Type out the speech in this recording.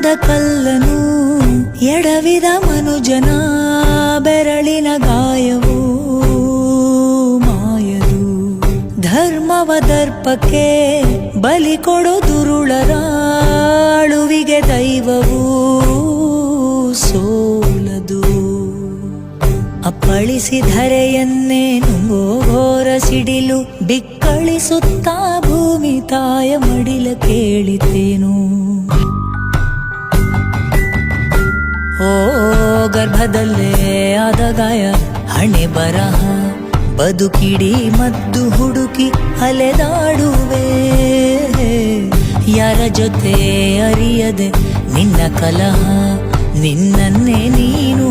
ಮನದ ಕಲ್ಲನು ಎಡವಿದ ಮನುಜನ ಬೆರಳಿನ ಗಾಯವು ಮಾಯದು. ಧರ್ಮವ ದರ್ಪಕ್ಕೆ ಬಲಿ ಕೊಡೋ ದುರುಳರ ಅಳುವಿಗೆ ದೈವವು ಸೋಲದು. ಅಪ್ಪಳಿಸಿಧರೆಯನ್ನೇ ನುಂಗೋ ಘೋರ ಸಿಡಿಲು ಬಿಕ್ಕಳಿಸುತ್ತಾ ಭೂಮಿ ತಾಯ ಮಡಿಲ ಕೇಳಿತೇನು. ಓ ಗರ್ಭದಲ್ಲೇ ಆದ ಗಾಯ ಹಣೆ ಬರಹ ಬದುಕಿಡಿ ಮದ್ದು ಹುಡುಕಿ ಅಲೆದಾಡುವೆ. ಯಾರ ಜೊತೆ ಅರಿಯದೆ ನಿನ್ನ ಕಲಹ ನಿನ್ನನ್ನೇ ನೀನು